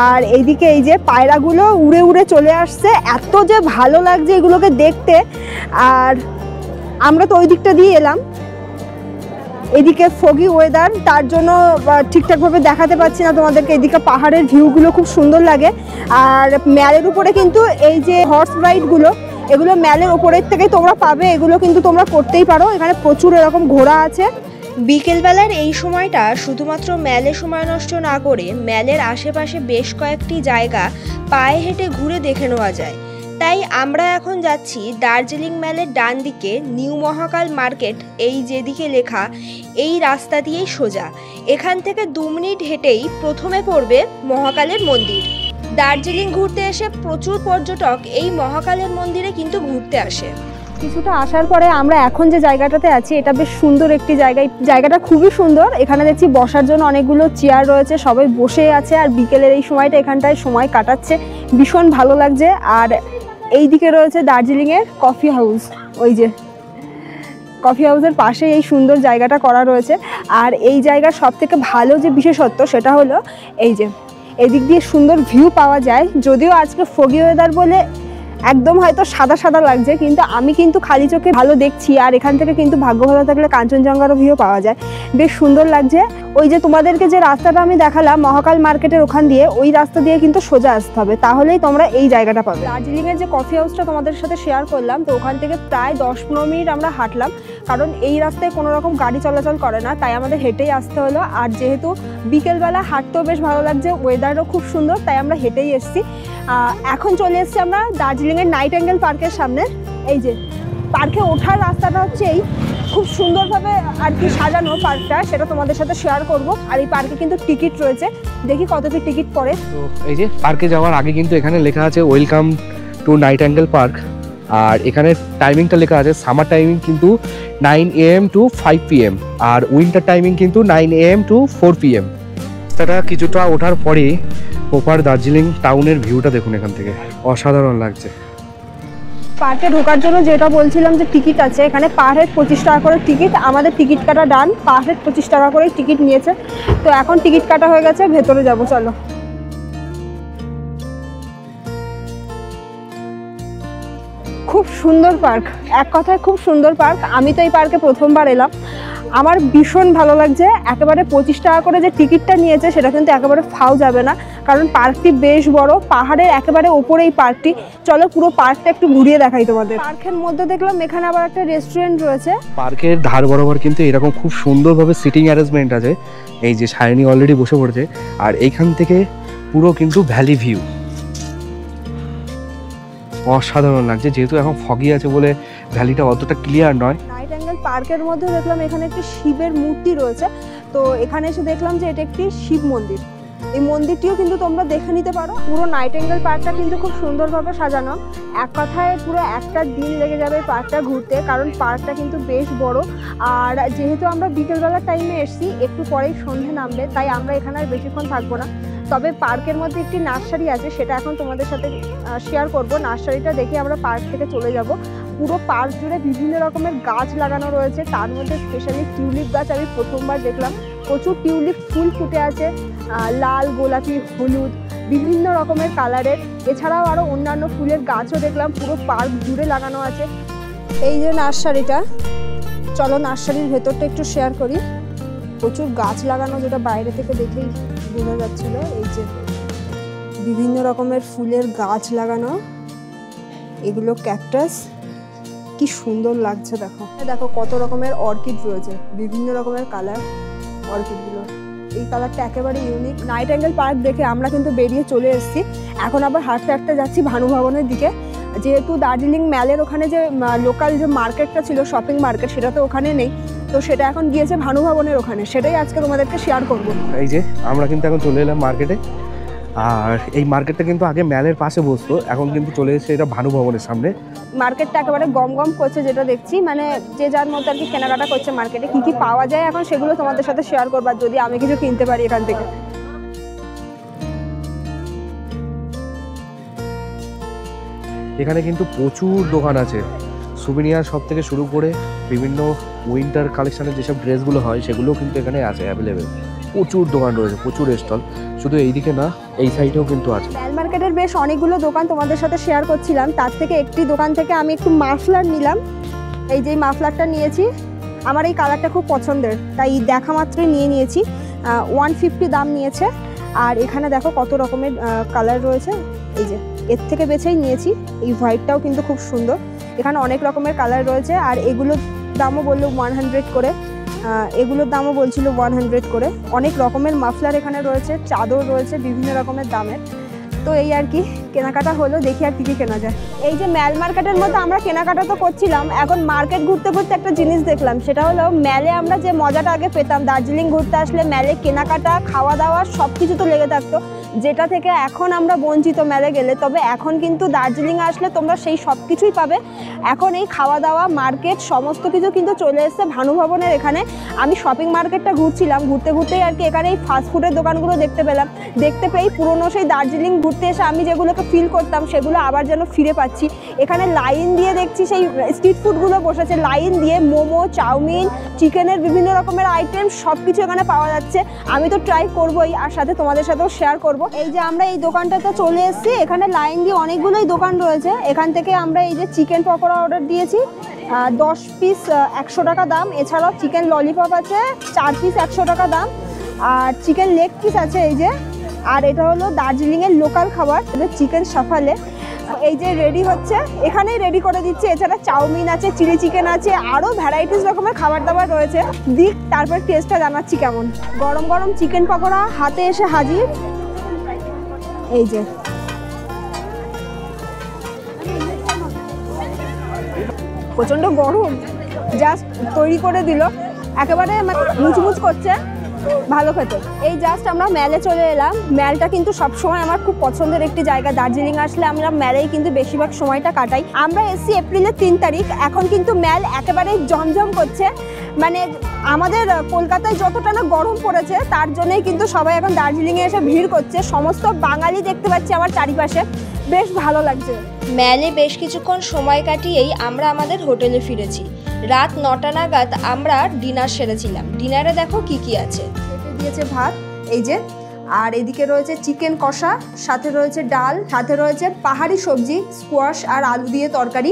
আর এইদিকে এই যে পায়রাগুলো উড়ে উড়ে চলে আসছে, এত যে ভালো লাগছে এগুলোকে দেখতে। আর আমরা তো ওই দিকটা দিয়ে এলাম, এদিকে ফগি ওয়েদার, তার জন্য ঠিকঠাকভাবে দেখাতে পাচ্ছি না তোমাদেরকে। এদিকে পাহাড়ের ভিউগুলো খুব সুন্দর লাগে। আর ম্যালের উপরে কিন্তু এই যে হর্স রাইডগুলো, এগুলো ম্যালের উপরের থেকেই তোমরা পাবে, এগুলো কিন্তু তোমরা করতেই পারো, এখানে প্রচুর এরকম ঘোড়া আছে। বিকেলবেলার এই সময়টা শুধুমাত্র ম্যালে সময় নষ্ট না করে ম্যালের আশেপাশে বেশ কয়েকটি জায়গা পায়ে হেঁটে ঘুরে দেখে নেওয়া যায়। তাই আমরা এখন যাচ্ছি দার্জিলিং ম্যালের ডান দিকে নিউ মহাকাল মার্কেট, এই যেদিকে লেখা এই রাস্তা দিয়েই সোজা। এখান থেকে 2 মিনিট হেঁটেই প্রথমে পড়বে মহাকালের মন্দির। দার্জিলিং ঘুরতে এসে প্রচুর পর্যটক এই মহাকালের মন্দিরে কিন্তু ঘুরতে আসে। কিছুটা আসার পরে আমরা এখন যে জায়গাটাতে আছি এটা বেশ সুন্দর একটি জায়গা। জায়গাটা খুবই সুন্দর। এখানে দেখছি বসার জন্য অনেকগুলো চেয়ার রয়েছে, সবাই বসে আছে আর বিকেলের এই সময়টা এখানটায় সময় কাটাচ্ছে, ভীষণ ভালো লাগছে। আর এই দিকে রয়েছে দার্জিলিংয়ের কফি হাউস, ওই যে কফি হাউসের পাশে এই সুন্দর জায়গাটা করা রয়েছে। আর এই জায়গার সব থেকে ভালো যে বিশেষত্ব সেটা হলো এই যে এদিক দিয়ে সুন্দর ভিউ পাওয়া যায়। যদিও আজকে ফগি ওয়েদার বলে একদম হয়তো সাদা সাদা লাগছে, কিন্তু আমি কিন্তু খালি চোখে ভালো দেখছি। আর এখান থেকে কিন্তু ভাগ্য ভালো থাকলে কাঞ্চনজঙ্ঘারও ভিউ পাওয়া যায়, বেশ সুন্দর লাগছে। ওই যে তোমাদেরকে যে রাস্তাটা আমি দেখালাম মহাকাল মার্কেটের ওখান দিয়ে, ওই রাস্তা দিয়ে কিন্তু সোজা আসতে হবে, তাহলেই তোমরা এই জায়গাটা পাবে। দার্জিলিংয়ের যে কফি হাউসটা তোমাদের সাথে শেয়ার করলাম, তো ওখান থেকে প্রায় 10-15 মিনিট আমরা হাঁটলাম, কারণ এই রাস্তায় কোনো রকম গাড়ি চলাচল করে না, তাই আমাদের হেঁটেই আসতে হলো। আর যেহেতু বিকেলবেলা হাঁটতেও বেশ ভালো লাগছে, ওয়েদারও খুব সুন্দর, তাই আমরা হেঁটেই এসেছি। এখন চলে এসেছি আমরা দার্জিলিংয়ের নাইট অ্যাঙ্গেল পার্কের সামনে। এই যে পার্কে ওঠার রাস্তাটা হচ্ছে এই, খুব সুন্দরভাবে আর কি সাজানো পার্কটা, সেটা তোমাদের সাথে শেয়ার করব। আর এই পার্কে কিন্তু টিকিট রয়েছে, দেখি কত কি টিকিট পড়ে। তো এই যে পার্কে যাওয়ার আগে কিন্তু এখানে লেখা আছে welcome to night angle park. আর এখানে টাইমিংটা লেখা আছে, সামার টাইমিং কিন্তু 9 AM to 5 PM, আর উইন্টার টাইমিং কিন্তু 9 AM to 4 PM। রাস্তাটা কিছুটা ওঠার পরে প্রপার দার্জিলিং টাউনের ভিউটা দেখুন, এখান থেকে অসাধারণ লাগছে। পার্কে ঢোকার জন্য যেটা বলছিলাম যে টিকিট আছে, এখানে পার হেড 25 টাকা করে টিকিট। আমাদের টিকিট কাটা ডান, পার হেড 25 টাকা করে টিকিট নিয়েছে। তো এখন টিকিট কাটা হয়ে গেছে, ভেতরে যাব, চলো। খুব সুন্দর পার্ক, এক কথায় খুব সুন্দর পার্ক। আমি তো এই পার্কে প্রথমবার এলাম, আমার ভীষণ ভালো লাগছে। একেবারে 25 টাকা করে যে টিকিটটা নিয়েছে সেটা কিন্তু একেবারে ফাও যাবে না, কারণ পার্কটি বেশ বড়, পাহাড়ের একেবারে ওপরে এই পার্কটি। চলো পুরো পার্কটা একটু ঘুরিয়ে দেখাই তোমাদের। পার্কের মধ্যে দেখলাম এখানে আবার একটা রেস্টুরেন্ট রয়েছে। পার্কের ধার বরাবর কিন্তু এরকম খুব সুন্দরভাবে সিটিং অ্যারেঞ্জমেন্ট আছে। এই যে সায়নী অলরেডি বসে পড়েছে, আর এইখান থেকে পুরো কিন্তু ভ্যালি ভিউ অসাধারণ লাগছে। যেহেতু এখন ফগি আছে বলে ভ্যালিটা অতটা ক্লিয়ার নয়। নাইট অ্যাঙ্গেল পার্কের মধ্যে দেখলাম এখানে একটি শিবের মূর্তি রয়েছে। তো এখানে এসে দেখলাম যে এটা একটি শিব মন্দির। এই মন্দিরটিও কিন্তু তোমরা দেখে নিতে পারো। পুরো নাইট অ্যাঙ্গেল পার্কটা কিন্তু খুব সুন্দরভাবে সাজানো। এক কথায় পুরো একটা দিন লেগে যাবে পার্কটা ঘুরতে, কারণ পার্কটা কিন্তু বেশ বড়। আর যেহেতু আমরা বিকেলবেলার টাইমে এসেছি, একটু পরেই সন্ধে নামবে, তাই আমরা এখানে আর বেশিক্ষণ থাকবো না। তবে পার্কের মধ্যে একটি নার্সারি আছে, সেটা এখন তোমাদের সাথে শেয়ার করব। নার্সারিটা দেখে আমরা পার্ক থেকে চলে যাব। পুরো পার্ক জুড়ে বিভিন্ন রকমের গাছ লাগানো রয়েছে, তার মধ্যে স্পেশালি টিউলিপ গাছ আমি প্রথমবার দেখলাম। প্রচুর টিউলিপ ফুল ফুটে আছে, লাল, গোলাপি, হলুদ, বিভিন্ন রকমের কালারের। এছাড়াও আরও অন্যান্য ফুলের গাছও দেখলাম পুরো পার্ক জুড়ে লাগানো আছে। এই যে নার্সারিটা, চলো নার্সারির ভেতরটা একটু শেয়ার করি। প্রচুর গাছ লাগানো, যেটা বাইরে থেকে দেখেই বোঝা যাচ্ছিল। এই যে বিভিন্ন রকমের ফুলের গাছ লাগানো, এগুলো ক্যাকটাস, কি সুন্দর লাগছে। দেখো দেখো কত রকমের অর্কিড রয়েছে, বিভিন্ন রকমের কালার অর্কিডগুলো। এই কালারটা একেবারে ইউনিক। নাইট অ্যাঙ্গেল পার্ক দেখে আমরা কিন্তু বেরিয়ে চলে এসেছি। এখন আবার হাঁটতে হাঁটতে যাচ্ছি ভানু ভবনের দিকে। যেহেতু দার্জিলিং ম্যালের ওখানে যে লোকাল যে মার্কেটটা ছিল, শপিং মার্কেট, সেটা তো ওখানে নেই, তো সেটা এখন গিয়েছে ভানু ভবনের ওখানে। সেটাই আজকে তোমাদেরকে শেয়ার করব। এই যে আমরা কিন্তু এখন চলে এলাম মার্কেটে। আর এই মার্কেটটা কিন্তু আগে ম্যালের পাশে বসতো, এখন কিন্তু চলে এসেছে এটা ভানু ভবনের সামনে। মার্কেটটা একেবারে গম গম করছে, যেটা দেখছি। মানে যে যার মধ্যে আর কি কেনাকাটা করছে মার্কেটে। কি কি পাওয়া যায় এখন সেগুলো তোমাদের সাথে শেয়ার করবার, যদি আমি কিছু কিনতে পারি এখান থেকে। এখানে কিন্তু প্রচুর দোকান আছে, সুভিনিয়ার সব থেকে শুরু করে বিভিন্ন উইন্টার কালেকশনের যেসব ড্রেসগুলো হয় সেগুলোও কিন্তু এখানে আছে অ্যাভেলেবেল। প্রচুর দোকান রয়েছে, প্রচুর স্টল, শুধু এইদিকে না, এই সাইডেও কিন্তু আছে। ম্যাল মার্কেটের বেশ অনেকগুলো দোকান তোমাদের সাথে শেয়ার করছিলাম, তার থেকে একটি দোকান থেকে আমি একটু মাফলার নিলাম। এই যে মাফলারটা নিয়েছি, আমার এই কালারটা খুব পছন্দের, তাই দেখা মাত্রই নিয়েছি। 150 দাম নিয়েছে। আর এখানে দেখো কত রকমের কালার রয়েছে। এই যে এর থেকে বেছেই নিয়েছি। এই হোয়াইটটাও কিন্তু খুব সুন্দর। এখানে অনেক রকমের কালার রয়েছে। আর এগুলোর দামও বললো 100 করে, এগুলোর দামও বলছিল 100 করে। অনেক রকমের মাফলার এখানে রয়েছে, চাদর রয়েছে বিভিন্ন রকমের দামের। তো এই আর কি কেনাকাটা হলো, দেখি আর কি কেনা যায়। এই যে ম্যাল মার্কেটের মধ্যে আমরা কেনাকাটা তো করছিলাম, এখন মার্কেট ঘুরতে ঘুরতে একটা জিনিস দেখলাম, সেটা হলো ম্যালে আমরা যে মজাটা আগে পেতাম, দার্জিলিং ঘুরতে আসলে ম্যালে কেনাকাটা খাওয়া দাওয়া সব কিছু তো লেগে থাকতো, যেটা থেকে এখন আমরা বঞ্চিত ম্যালে গেলে। তবে এখন কিন্তু দার্জিলিং আসলে তোমরা সেই সব কিছুই পাবে। এখন এই খাওয়া দাওয়া মার্কেট সমস্ত কিছু কিন্তু চলে এসছে ভানু ভবনের এখানে। আমি শপিং মার্কেটটা ঘুরছিলাম, ঘুরতে ঘুরতেই আর কি এখানে এই ফাস্টফুডের দোকানগুলো দেখতে পেলাম। দেখতে পেয়েই পুরনো সেই দার্জিলিং ঘুরতে এসে আমি যেগুলোকে ফিল করতাম সেগুলো আবার যেন ফিরে পাচ্ছি। এখানে লাইন দিয়ে দেখছি সেই স্ট্রিট ফুডগুলো বসেছে, লাইন দিয়ে মোমো, চাউমিন, চিকেনের বিভিন্ন রকমের আইটেম সব কিছু এখানে পাওয়া যাচ্ছে। আমি তো ট্রাই করবোই, আর সাথে তোমাদের সাথেও শেয়ার করব। এই যে আমরা এই দোকানটাতে চলে এসেছি, এখানে লাইন দিয়ে অনেকগুলোই দোকান রয়েছে। এখান থেকে আমরা এই যে চিকেন পকোড়া অর্ডার দিয়েছি, 10 পিস 100 টাকা দাম। এছাড়াও চিকেন ললিপপ আছে 4 পিস 100 টাকা দাম, আর চিকেন লেগ পিস আছে এই যে। আর এটা হলো দার্জিলিংয়ের লোকাল খাবার, চিকেন সাফালে। এই যে রেডি হচ্ছে, এখানেই রেডি করে দিচ্ছে। এছাড়া চাউমিন আছে, চিলি চিকেন আছে, আরও ভ্যারাইটিস রকমের খাবার দাবার রয়েছে। দিক তারপর টেস্টটা জানাচ্ছি কেমন। গরম গরম চিকেন পকোড়া হাতে এসে হাজির। এই যে প্রচণ্ড গরম, জাস্ট তৈরি করে দিল, একেবারে মুচমুচ করছে, ভালো খেতে। এই জাস্ট আমরা ম্যালে চলে এলাম। ম্যালটা কিন্তু সবসময় আমার খুব পছন্দের একটি জায়গা। দার্জিলিং আসলে আমরা ম্যালেই কিন্তু বেশিরভাগ সময়টা কাটাই। আমরা এসছি এপ্রিলের 3 তারিখ, এখন কিন্তু ম্যাল একেবারেই জমজম করছে। মানে আমাদের কলকাতায় যতটা না গরম পড়েছে, তার জন্যই কিন্তু সবাই এখন দার্জিলিংয়ে এসে ভিড় করছে। সমস্ত বাঙালি দেখতে পাচ্ছি আমার চারিপাশে, বেশ ভালো লাগছে। ম্যালে বেশ কিছুক্ষণ সময় কাটিয়েই আমরা আমাদের হোটেলে ফিরেছি। রাত 9টা নাগাদ আমরা ডিনার সেরেছিলাম। ডিনারে দেখো কি কি আছে। দিয়েছে ভাত, এই যে, আর এদিকে রয়েছে চিকেন কষা, সাথে রয়েছে ডাল, সাথে রয়েছে পাহাড়ি সবজি, স্কোয়াশ আর আলু দিয়ে তরকারি,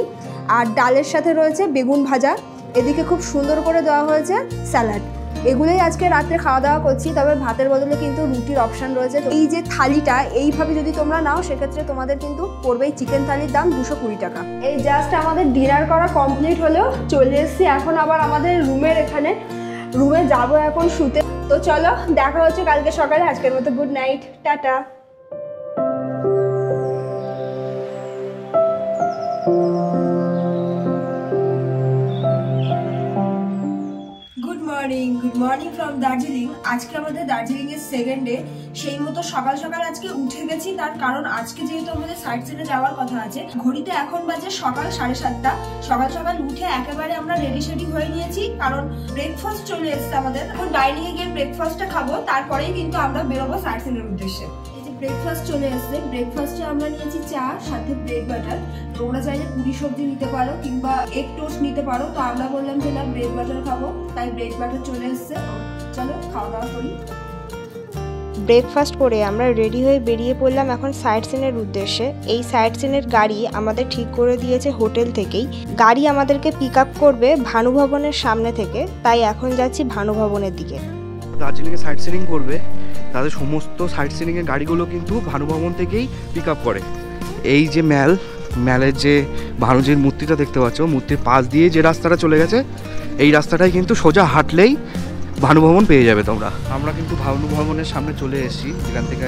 আর ডালের সাথে রয়েছে বেগুন ভাজা। এদিকে খুব সুন্দর করে দেওয়া হয়েছে স্যালাড। এগুলোই আজকে রাত্রে খাওয়া দাওয়া করছি। তবে ভাতের বদলে কিন্তু রুটির অপশান রয়েছে। এই যে থালিটা এইভাবে যদি তোমরা নাও, সেক্ষেত্রে তোমাদের কিন্তু পড়বেই চিকেন থালির দাম 220 টাকা। এই জাস্ট আমাদের ডিনার করা কমপ্লিট হলেও চলে এসেছি এখন আবার আমাদের রুমের এখানে। রুমে যাবো এখন শুতে। তো চলো, দেখা হচ্ছে কালকে সকালে। আজকের মতো good night, tata. Good morning from Darjeeling. আজকে আমাদের দার্জিলিং এর সেকেন্ড ডে। সেই মতো সকাল সকাল আজকে উঠে গেছি, তার কারণ আজকে যেহেতু আমাদের সাইট সিনে যাওয়ার কথা আছে। ঘড়িতে এখন বাজে সকাল 7:30। সকাল সকাল উঠে একেবারে আমরা রেডি সেডি হয়ে নিয়েছি, কারণ ব্রেকফাস্ট চলে এসছে আমাদের। এখন ডাইনিং এ গিয়ে ব্রেকফাস্টটা খাবো, তারপরেই কিন্তু আমরা বেরোবো সাইট সিনের উদ্দেশ্যে। ব্রেকফাস্ট চলে এসছে। ব্রেকফাস্টে আমরা নিয়েছি চা, সাথে ব্রেড বাটার। তোমরা চাইলে পুরি সবজি নিতে পারো কিংবা এগ টোস্ট নিতে পারো। তো আমরা বললাম যে না, ব্রেড বাটার খাবো, তাই ব্রেড বাটার চলে এসছে। চলো খাওয়া দাওয়া করি। ব্রেকফাস্ট করে আমরা রেডি হয়ে বেরিয়ে পড়লাম এখন সাইট সিনের উদ্দেশ্যে। এই সাইট সিনের গাড়ি আমাদের ঠিক করে দিয়েছে হোটেল থেকেই। গাড়ি আমাদেরকে পিক আপ করবে ভানু ভবনের সামনে থেকে, তাই এখন যাচ্ছি ভানু ভবনের দিকে। দার্জিলিংয়ে সাইট সিনিং করবে, তাদের সমস্ত সাইট সিনিংয়ের গাড়িগুলো কিন্তু ভানু ভবন থেকেই পিক আপ করে। এই যে ম্যালের যে ভানুজির মূর্তিটা দেখতে পাচ্ছ, মূর্তির পাশ দিয়ে যে রাস্তাটা চলে গেছে, এই রাস্তাটাই কিন্তু সোজা হাঁটলেই ভানু ভবন পেয়ে যাবে তোমরা। আমরা কিন্তু ভানু ভবনের সামনে চলে এসেছি, যেখান থেকে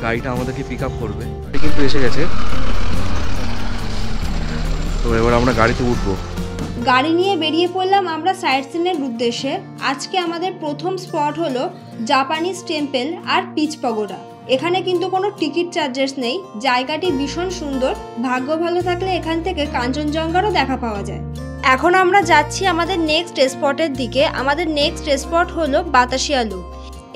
গাড়িটা আমাদেরকে পিক আপ করবে। কিন্তু এসে গেছে, তো এবার আমরা গাড়িতে উঠবো। গাড়ি নিয়ে বেরিয়ে পড়লাম আমরা সাইট সিনের উদ্দেশ্যে। আজকে আমাদের প্রথম স্পট হলো জাপানিজ টেম্পল আর পিচ পগোডা। এখানে কিন্তু কোনো টিকিট চার্জেস নেই। জায়গাটি ভীষণ সুন্দর। ভাগ্য ভালো থাকলে এখান থেকে কাঞ্চনজঙ্ঘারও দেখা পাওয়া যায়। এখন আমরা যাচ্ছি আমাদের নেক্সট স্পটের দিকে। আমাদের নেক্সট স্পট হলো বাতাসিয়া লুপ।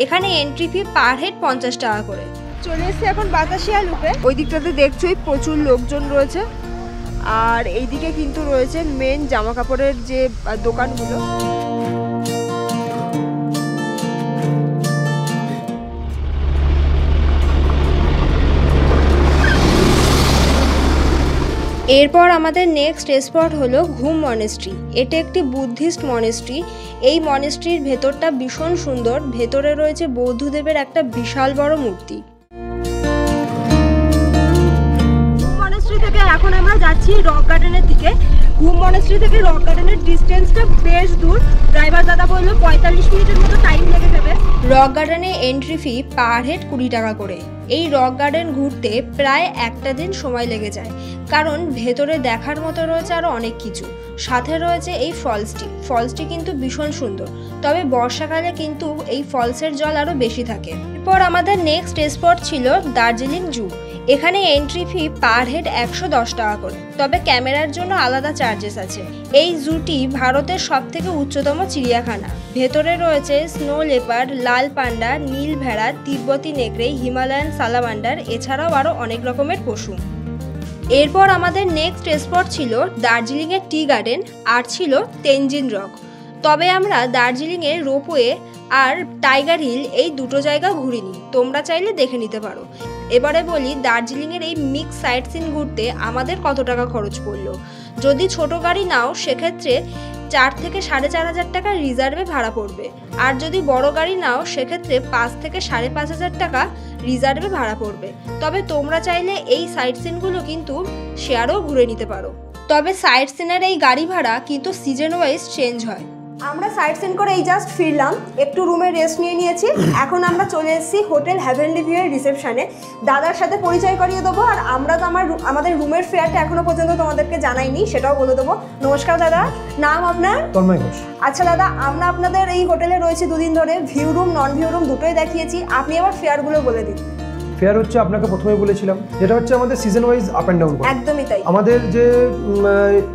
এখানে এন্ট্রি ফি পার হেড 50 টাকা করে। চলে এসেছি এখন বাতাসিয়া লুপে। ওই দিকটাতে দেখছোই প্রচুর লোকজন রয়েছে, আর এইদিকে কিন্তু রয়েছে মেন জামা কাপড়ের যে দোকানগুলো। এরপর আমাদের নেক্সট স্পট হলো ঘুম মনেস্ট্রি। এটা একটি বুদ্ধিস্ট মনেস্ট্রি। এই মনেস্ট্রির ভেতরটা ভীষণ সুন্দর। ভেতরে রয়েছে বৌদ্ধদেবের একটা বিশাল বড় মূর্তি। মনেস্ট্রি থেকে এখন আমরা যাচ্ছি রক গার্ডেনের দিকে। ঘুম মনেস্ট্রি থেকে রক গার্ডেনের ডিস্টেন্সটা বেশ দূর। ড্রাইভার দাদা বললো 45 মিনিটের মতো টাইম লেগে যাবে। রক গার্ডেনে এন্ট্রি ফি পার হেড 20 টাকা করে। এই রক গার্ডেন ঘুরতে প্রায় একটা দিন সময় লেগে যায়, কারণ ভেতরে দেখার মতো রয়েছে আরও অনেক কিছু। সাথে রয়েছে এই ফলসটি কিন্তু ভীষণ সুন্দর, তবে বর্ষাকালে কিন্তু এই ফলসের জল আরও বেশি থাকে। এরপর আমাদের নেক্সট স্পট ছিল দার্জিলিং জু। এখানে এন্ট্রি ফি পার হেড 110 টাকা করে, তবে ক্যামেরার জন্য আলাদা চার্জেস আছে। এই জুটি ভারতের সবথেকে উচ্চতম চিড়িয়াখানা। ভেতরে রয়েছে স্নো লেপার্ড, লাল পান্ডা, নীল ভেড়া, তিব্বতী নেকড়ে, হিমালয়ান সালামান্ডার, এছাড়াও আরও অনেক রকমের পশু। এরপর আমাদের নেক্সট স্পট ছিল দার্জিলিংয়ের টি গার্ডেন আর ছিল তেনজিং রক। তবে আমরা দার্জিলিংয়ের রোপওয়ে আর টাইগার হিল এই দুটো জায়গা ঘুরিনি, তোমরা চাইলে দেখে নিতে পারো। এবারে বলি দার্জিলিংয়ের এই মিক্স সাইট সিন ঘুরতে আমাদের কত টাকা খরচ পড়লো। যদি ছোট গাড়ি নাও সেক্ষেত্রে 4 থেকে 4,500 টাকা রিজার্ভে ভাড়া পড়বে, আর যদি বড় গাড়ি নাও সেক্ষেত্রে 5 থেকে 5,500 টাকা রিজার্ভে ভাড়া পড়বে। তবে তোমরা চাইলে এই সাইট সিনগুলো কিন্তু শেয়ারও ঘুরে নিতে পারো। তবে সাইট সিনের এই গাড়ি ভাড়া কিন্তু সিজন ওয়াইজ চেঞ্জ হয়। আমরা সাইট সিন করে এই জাস্ট ফিরলাম, একটু রুমে রেস্ট নিয়ে নিয়েছি। এখন আমরা চলে এসেছি হোটেল হেভেনলি ভিউ এর রিসেপশনে। দাদার সাথে পরিচয় করিয়ে দেবো, আর আমরা তো আমাদের রুমের ফেয়ারটা এখনো পর্যন্ত তোমাদেরকে জানাইনি, সেটাও বলে দেবো। নমস্কার দাদা, নাম আপনার? তন্ময় ঘোষ। আচ্ছা দাদা, আমরা আপনাদের এই হোটেলে রয়েছি দুদিন ধরে, view room non view room দুটোই দেখিয়েছি। আপনি এবার ফেয়ারগুলো বলে দিন। ফেয়ার হচ্ছে আপনাকে প্রথমে বলেছিলাম, যেটা হচ্ছে আমাদের season wise up and down করে। একদমই তাই। আমাদের যে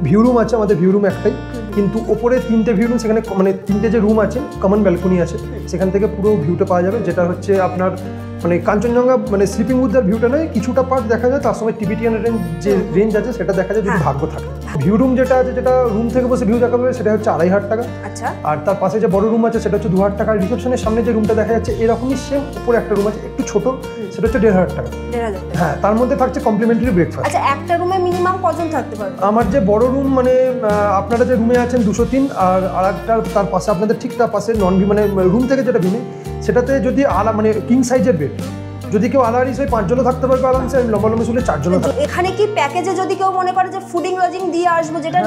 ভিউ রুম আছে, আমাদের ভিউ রুম একটাই, কিন্তু ওপরে 3টে ভিউ রুম, সেখানে মানে 3টে যে রুম আছে, কমন ব্যালকনি আছে, সেখান থেকে পুরো ভিউটা পাওয়া যাবে। যেটা হচ্ছে আপনার মানে কাঞ্চনজঙ্ঘা মানে স্লিপিং উদ্যার ভিউটা নয়, কিছুটা পার্ট দেখা যায়, তার সঙ্গে টিবিটিয়ান যে রেঞ্জ আছে সেটা দেখা যায় যদি ভাগ্য থাকে। ভিউ রুম যেটা আছে, যেটা রুম থেকে বসে ভিউ দেখা যাবে, সেটা হচ্ছে 2,500 টাকা। আচ্ছা। আর তার পাশে যে বড় রুম আছে সেটা হচ্ছে 2,000 টাকা। রিসেপশনের সামনে যে রুমটা দেখা যাচ্ছে এরকমই সেম, উপরে একটা রুম আছে একটু ছোট, সেটা হচ্ছে 1,500 টাকা। 1,500 টাকা। হ্যাঁ, তার মধ্যে থাকছে কমপ্লিমেন্টারি ব্রেকফাস্ট। আচ্ছা, একটা রুমে মিনিমাম কজন থাকতে পারবে? আমার যে বড় রুম মানে আপনারা যে রুমে আছেন 203, আর একটা তার পাশে আপনাদের ঠিক তার পাশে নন ভি মানে রুম থেকে যেটা রুমে, সেটাতে যদি মানে কিং সাইজের বেড, যদি কেউ আলাদা হিসেবে 5 জনও থাকতে পারবে আরামসে। আমি লম্বা লম্বা শুলে 4 জনও থাকবে। এখানে কি প্যাকেজে যদি কেউ মনে করে যে ফুডিং লজিং দিয়ে আসবো, যেটা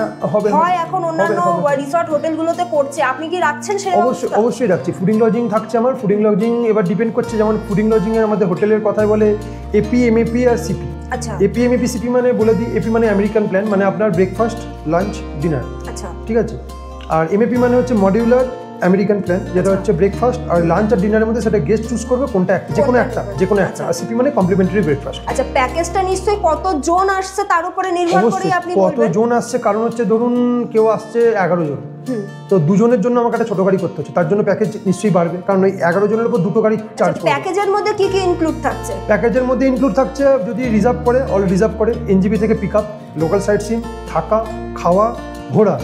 হয় এখন অন্যান্য রিসর্ট হোটেলগুলোতে করছে, আপনি কি রাখছেন সেটা? অবশ্যই রাখছি। ফুডিং লজিং থাকছে আমার। ফুডিং লজিং এবার ডিপেন্ড করছে, যেমন ফুডিং লজিং এর আমাদের হোটেলের কথাই বলে এপি, এমএপি আর সিপি। আচ্ছা। এপি, এমএপি, সিপি মানে বলে দিই, এপি মানে আমেরিকান প্ল্যান, মানে আপনার ব্রেকফাস্ট, লাঞ্চ, ডিনার। আচ্ছা, ঠিক আছে। আর এমএপি মানে হচ্ছে মডিউলার আমেরিকান প্ল্যান, যেটা হচ্ছে ব্রেকফাস্ট আর লাঞ্চ আর ডিনারের মধ্যে সেটা গেস্ট চুজ করবে কোনটা, যে কোনো একটা। আর সিপি মানে কমপ্লিমেন্টারি ব্রেকফাস্ট। আচ্ছা, প্যাকেজটা নিশ্চয়ই কত জন আসছে তার উপরে নির্ভর করে আপনি কত বলবেন। জন আসছে, কারণ হচ্ছে ধরুন কেউ আসছে 11 জন, তো 2 জনের জন্য আমাকে একটা ছোট গাড়ি করতে হচ্ছে, তার জন্য প্যাকেজ নিশ্চয়ই বাড়বে, কারণ ওই 11 জনের উপর 2টো গাড়ি চার্জ করবে। প্যাকেজের মধ্যে কি কি ইনক্লুড থাকছে? প্যাকেজের মধ্যে ইনক্লুড থাকছে, যদি রিজার্ভ করে, অল রিজার্ভ করে, এনজিবি থেকে pick up, local sightseeing, থাকা, খাওয়া, ঘোরা।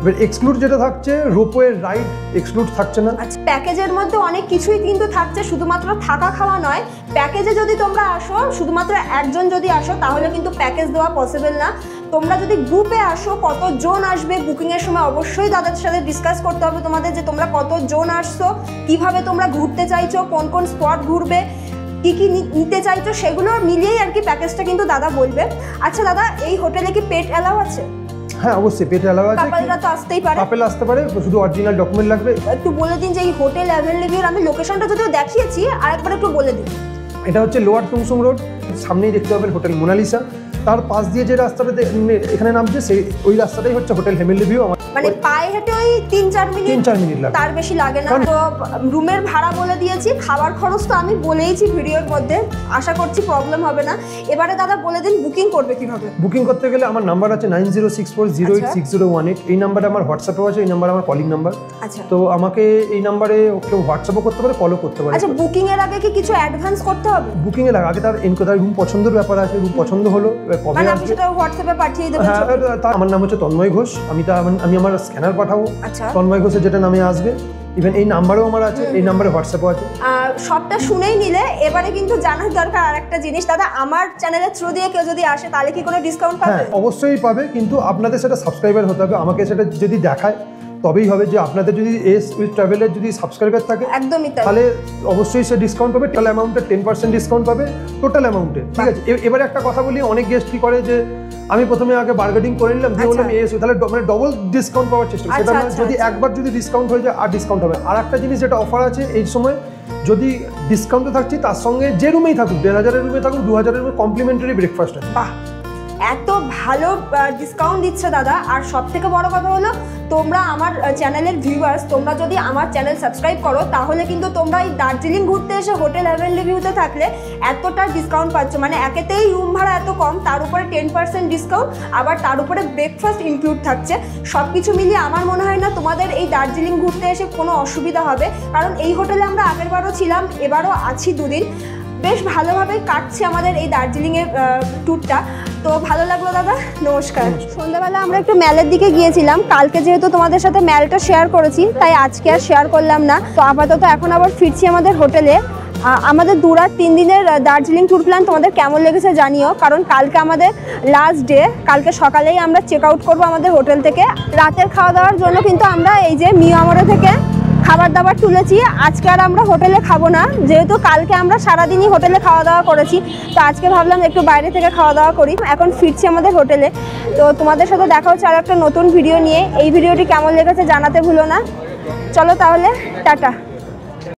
এবার এক্সক্লুড যেটা থাকছে, রোপওয়ে রাইড এক্সক্লুড থাকছে না। আচ্ছা, প্যাকেজের মধ্যে অনেক কিছুই কিন্তু থাকছে, শুধুমাত্র থাকা খাওয়া নয়। প্যাকেজে যদি তোমরা আসো, শুধুমাত্র একজন যদি আসো, তাহলে কিন্তু প্যাকেজ দেওয়া পসিবল না। তোমরা যদি গ্রুপে আসো, কতজন আসবে বুকিংয়ের সময় অবশ্যই তাদের সাথে ডিসকাস করতে হবে তোমাদের, যে তোমরা কতজন আসছো, কিভাবে তোমরা ঘুরতে চাইছো, কোন কোন স্পট ঘুরবে, কি কি নিতে চাইছো, সেগুলো মিলিয়েই আর কি প্যাকেজটা কিন্তু দাদা বলবে। আচ্ছা দাদা, এই হোটেলে কি পেট অ্যালাউ আছে? হ্যাঁ, অবশ্যই পেট অ্যালাউ আছে। কাপলরা তো আসতেই পারে। কাপল আসতে পারে, শুধু অরিজিনাল ডকুমেন্ট লাগবে। একটু বলে দিন যে এই হোটেল অ্যাভেলেবল, আমি লোকেশনটা যদিও দেখিয়েছি, আরেকবার একটু বলে দিন। এটা হচ্ছে লোয়ার তুমসুং রোড, সামনেই দেখতে পাবেন হোটেল মোনালিসা। তার পাশ দিয়ে যে রাস্তাটা এখানে নামছে, সেই ওই রাস্তাটাই হচ্ছে হোটেল হেভেনলি ভিউ। মানে পায়ে হেঁটে ওই 3-4 মিনিট লাগে, তার বেশি লাগে না। তো রুমের ভাড়া বলে দিয়েছি, খাবার খরচ তো আমি বলেইছি ভিডিওর মধ্যে, আশা করছি প্রবলেম হবে না। এবারে দাদা বলে দিন বুকিং করবে কিভাবে? বুকিং করতে গেলে আমার নাম্বার আছে 9064086018। এই নাম্বারে আমার হোয়াটসঅ্যাপেও আছে, এই নাম্বার আমার কলিং নাম্বার। আচ্ছা, তো আমাকে এই নাম্বারে কেউ হোয়াটসঅ্যাপও করতে পারে, কলও করতে পারে। আচ্ছা, বুকিং এর আগে কি কিছু অ্যাডভান্স করতে হবে? বুকিং এর আগে তার রুম পছন্দের ব্যাপার আছে, রুম পছন্দ হলো কবে মানে আপনি আসবে সেটা হোয়াটসঅ্যাপে পাঠিয়ে দেবেন? হ্যাঁ, আমার নাম হচ্ছে তন্ময় ঘোষ। আমি আমার স্ক্যানার পাঠাবো। আচ্ছা, তন্ময় ঘোষের যেটা নামে আসবে, ইভেন এই নাম্বারও আমার আছে, এই নাম্বারে হোয়াটসঅ্যাপও আছে। সবটা শুনেই নিলে এবারে কিন্তু জানার দরকার আরেকটা জিনিস দাদা, আমার চ্যানেলের থ্রু দিয়ে কেউ যদি আসে তাহলে কি কোনো ডিসকাউন্ট পাবে? হ্যাঁ, অবশ্যই পাবে, কিন্তু আপনাদের সেটা সাবস্ক্রাইবার হতে হবে। আমাকে সেটা যদি দেখায় তবেই হবে। যে আপনাদের যদি এস উইথ ট্রাভেলের যদি সাবস্ক্রাইবার থাকে একদমই তাই। তাহলে অবশ্যই সে ডিসকাউন্ট পাবে, টোটাল অ্যামাউন্টে 10% ডিসকাউন্ট পাবে টোটাল অ্যামাউন্টে, ঠিক আছে। এবারে একটা কথা বলি, অনেক গেস্ট কি করে যে আমি প্রথমে আগে বার্গেনিং করে নিলাম, দিয়ে বললাম এস, তাহলে মানে ডবল ডিসকাউন্ট পাওয়ার চেষ্টা করি। সেটা না, যদি একবার যদি ডিসকাউন্ট হয়ে যায় আর ডিসকাউন্ট হবে। আর একটা জিনিস যেটা অফার আছে এই সময়, যদি ডিসকাউন্টে থাকছি তার সঙ্গে যে রুমেই থাকুক, 1500-এর রুমে থাকুক, 2000-এর রুমে কমপ্লিমেন্টারি ব্রেকফাস্ট আছে। বাহ, এত ভালো ডিসকাউন্ট দিচ্ছে দাদা। আর সব থেকে বড় কথা হলো, তোমরা আমার চ্যানেলের ভিউয়ার্স, তোমরা যদি আমার চ্যানেল সাবস্ক্রাইব করো তাহলে কিন্তু তোমরা এই দার্জিলিং ঘুরতে এসে হোটেল হেভেন রিভিউতে থাকলে এতটা ডিসকাউন্ট পাচ্ছ। মানে একেতেই রুম ভাড়া এত কম, তার উপরে 10% ডিসকাউন্ট, আবার তার উপরে ব্রেকফাস্ট ইনক্লুড থাকছে। সব কিছু মিলিয়ে আমার মনে হয় না তোমাদের এই দার্জিলিং ঘুরতে এসে কোনো অসুবিধা হবে, কারণ এই হোটেলে আমরা আগেরবারও ছিলাম, এবারও আছি 2 দিন। বেশ ভালোভাবে কাটছে আমাদের এই দার্জিলিংয়ের ট্যুরটা। তো ভালো লাগলো দাদা, নমস্কার। সন্ধ্যাবেলা আমরা একটু ম্যালের দিকে গিয়েছিলাম, কালকে যেহেতু তোমাদের সাথে ম্যালটা শেয়ার করেছি তাই আজকে আর শেয়ার করলাম না। তো আপাতত এখন আবার ফিরছি আমাদের হোটেলে। আমাদের 2 রাত 3 দিনের দার্জিলিং ট্যুর প্ল্যান তোমাদের কেমন লেগেছে জানিও, কারণ কালকে আমাদের লাস্ট ডে, কালকে সকালেই আমরা চেক আউট করবো আমাদের হোটেল থেকে। রাতের খাওয়া দাওয়ার জন্য কিন্তু আমরা এই যে মিয়ামরে থেকে খাবার দাবার তুলেছি। আজকে আর আমরা হোটেলে খাবো না, যেহেতু কালকে আমরা সারাদিনই হোটেলে খাওয়া দাওয়া করেছি, তো আজকে ভাবলাম একটু বাইরে থেকে খাওয়া দাওয়া করি। এখন ফিরছি আমাদের হোটেলে। তো তোমাদের সাথে দেখা হচ্ছে আর একটা নতুন ভিডিও নিয়ে। এই ভিডিওটি কেমন লেগেছে জানাতে ভুলো না। চলো তাহলে, টাটা।